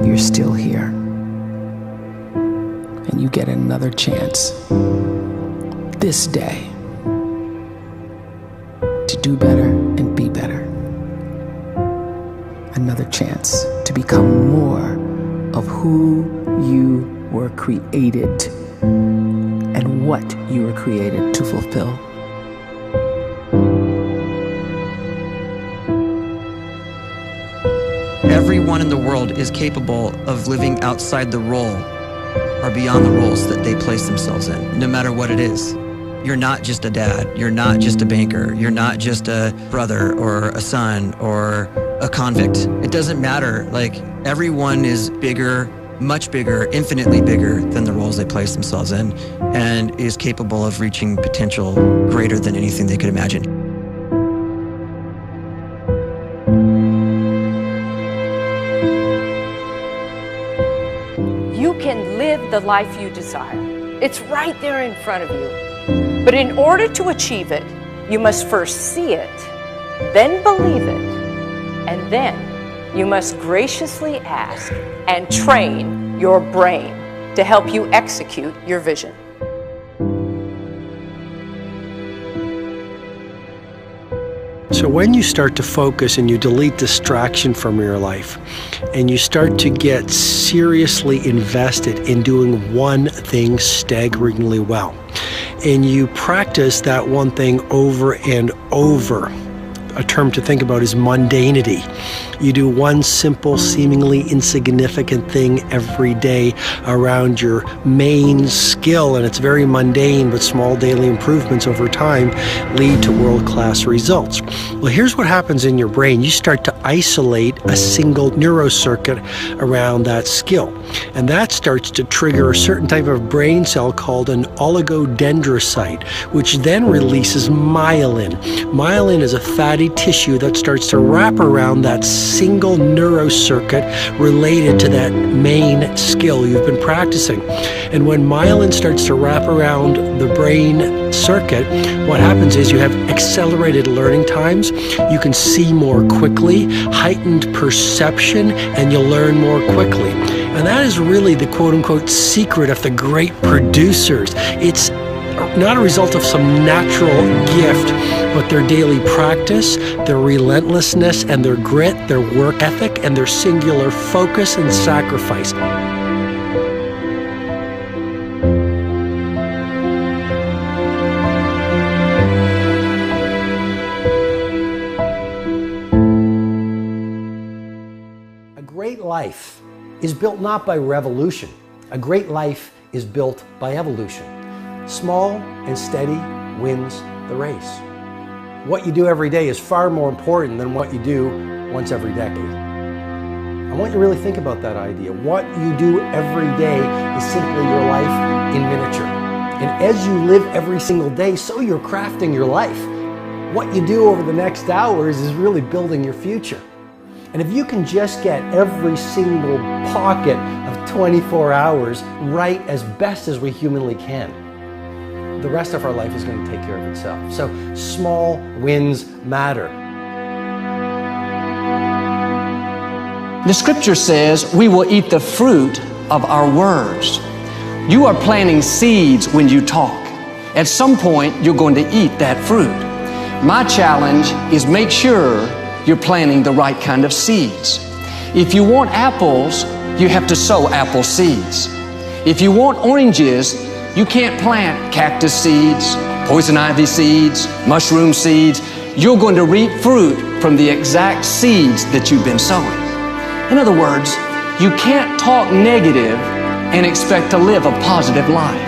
you're still here. And you get another chance this day to do better and be better. Another chance to become more of who you were created and what you were created to fulfill. Everyone in the world is capable of living outside the role or beyond the roles that they place themselves in, no matter what it is. You're not just a dad, you're not just a banker, you're not just a brother or a son or a convict. It doesn't matter. Like, everyone is bigger, much bigger, infinitely bigger than the roles they place themselves in, and is capable of reaching potential greater than anything they could imagine. You can live the life you desire. It's right there in front of you. But in order to achieve it, you must first see it, then believe it, and then you must graciously ask and train your brain to help you execute your vision. So when you start to focus and you delete distraction from your life, and you start to get seriously invested in doing one thing staggeringly well, and you practice that one thing over and over, a term to think about is mundanity. You do one simple, seemingly insignificant thing every day around your main skill, and it's very mundane, but small daily improvements over time lead to world-class results. Well, here's what happens in your brain. You start to isolate a single neurocircuit around that skill, and that starts to trigger a certain type of brain cell called an oligodendrocyte, which then releases myelin. Myelin is a fatty tissue that starts to wrap around that single neurocircuit related to that main skill you've been practicing. And when myelin starts to wrap around the brain circuit, what happens is you have accelerated learning times, you can see more quickly, heightened perception, and you'll learn more quickly. And that is really the quote-unquote secret of the great producers. It's not a result of some natural gift, but their daily practice, their relentlessness and their grit, their work ethic, and their singular focus and sacrifice. A great life is built not by revolution. A great life is built by evolution. Small and steady wins the race. What you do every day is far more important than what you do once every decade. I want you to really think about that idea. What you do every day is simply your life in miniature. And as you live every single day, so you're crafting your life. What you do over the next hours is really building your future. And if you can just get every single pocket of 24 hours right as best as we humanly can, the rest of our life is going to take care of itself. So small wins matter. The scripture says we will eat the fruit of our words. You are planting seeds when you talk. At some point, you're going to eat that fruit. My challenge is make sure you're planting the right kind of seeds. If you want apples, you have to sow apple seeds. If you want oranges, you can't plant cactus seeds, poison ivy seeds, mushroom seeds. You're going to reap fruit from the exact seeds that you've been sowing. In other words, you can't talk negative and expect to live a positive life.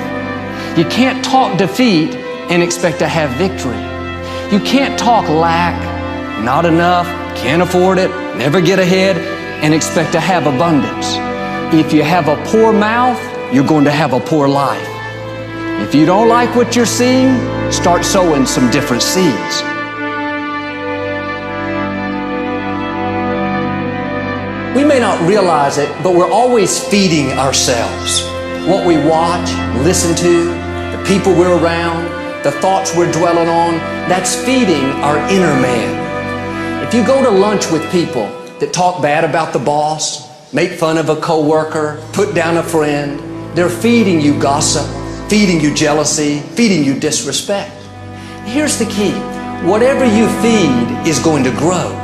You can't talk defeat and expect to have victory. You can't talk lack, not enough, can't afford it, never get ahead, and expect to have abundance. If you have a poor mouth, you're going to have a poor life. If you don't like what you're seeing, start sowing some different seeds. We may not realize it, but we're always feeding ourselves. What we watch, listen to, the people we're around, the thoughts we're dwelling on, that's feeding our inner man. If you go to lunch with people that talk bad about the boss, make fun of a coworker, put down a friend. They're feeding you gossip, feeding you jealousy, feeding you disrespect. Here's the key. Whatever you feed is going to grow.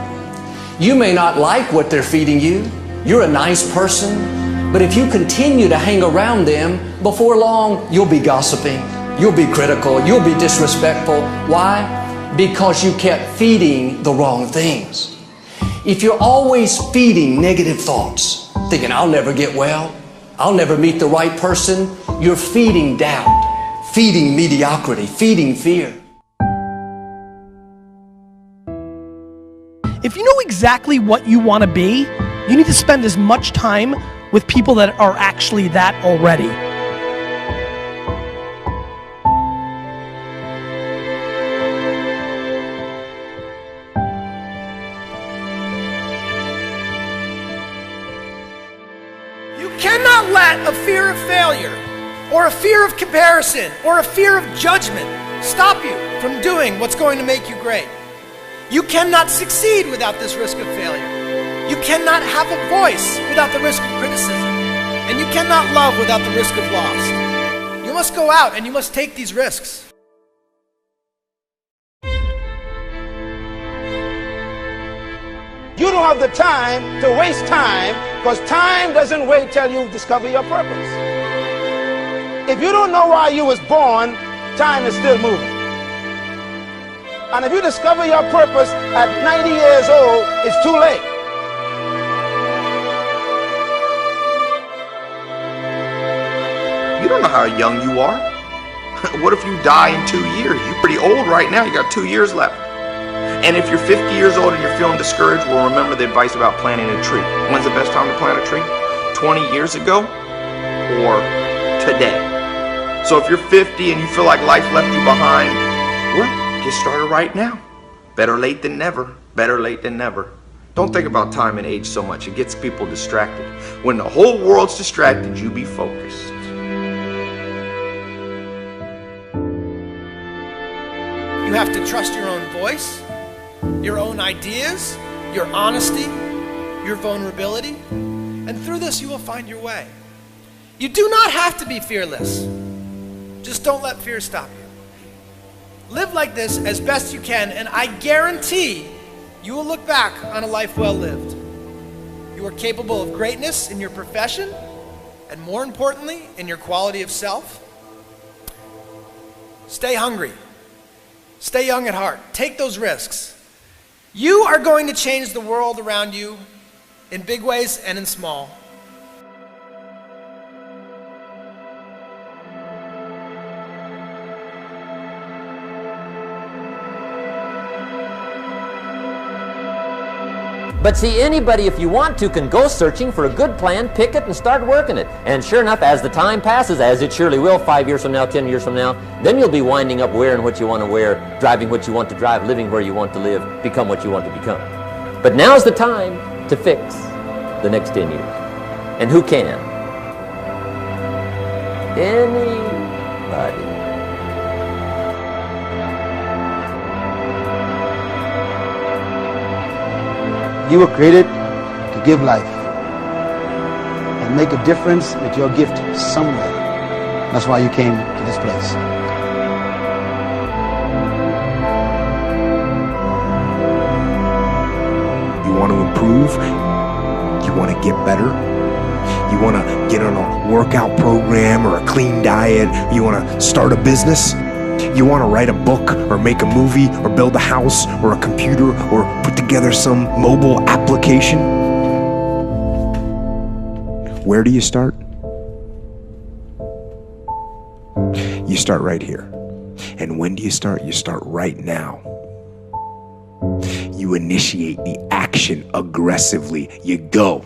You may not like what they're feeding you. You're a nice person, but if you continue to hang around them, before long, you'll be gossiping, you'll be critical, you'll be disrespectful. Why? Because you kept feeding the wrong things. If you're always feeding negative thoughts, thinking, I'll never get well, I'll never meet the right person, you're feeding doubt, feeding mediocrity, feeding fear. If you know exactly what you want to be, you need to spend as much time with people that are actually that already. You cannot let a fear of failure, or a fear of comparison, or a fear of judgment stop you from doing what's going to make you great. You cannot succeed without this risk of failure. You cannot have a voice without the risk of criticism. And you cannot love without the risk of loss. You must go out and you must take these risks. You don't have the time to waste time, because time doesn't wait till you discover your purpose. If you don't know why you was born, time is still moving. And if you discover your purpose at 90 years old, it's too late. You don't know how young you are. What if you die in 2 years? You're pretty old right now. You got 2 years left. And if you're 50 years old and you're feeling discouraged, well, remember the advice about planting a tree. When's the best time to plant a tree? 20 years ago or today? So if you're 50 and you feel like life left you behind, well, get started right now. Better late than never. Better late than never. Don't think about time and age so much. It gets people distracted. When the whole world's distracted, you be focused. You have to trust your own voice, your own ideas, your honesty, your vulnerability, and through this you will find your way. You do not have to be fearless. Just don't let fear stop you. Live like this as best you can, and I guarantee you will look back on a life well lived. You are capable of greatness in your profession, and more importantly, in your quality of self. Stay hungry. Stay young at heart. Take those risks. You are going to change the world around you in big ways and in small. But see, anybody, if you want to, can go searching for a good plan, pick it, and start working it. And sure enough, as the time passes, as it surely will 5 years from now, 10 years from now, then you'll be winding up wearing what you want to wear, driving what you want to drive, living where you want to live, become what you want to become. But now's the time to fix the next 10 years. And who can? Anybody. You were created to give life and make a difference with your gift somewhere. That's why you came to this place. You want to improve? You want to get better? You want to get on a workout program or a clean diet? You want to start a business? You want to write a book or make a movie or build a house or a computer or put together some mobile application? Where do you start? You start right here. And when do you start? You start right now. You initiate the action aggressively. You go.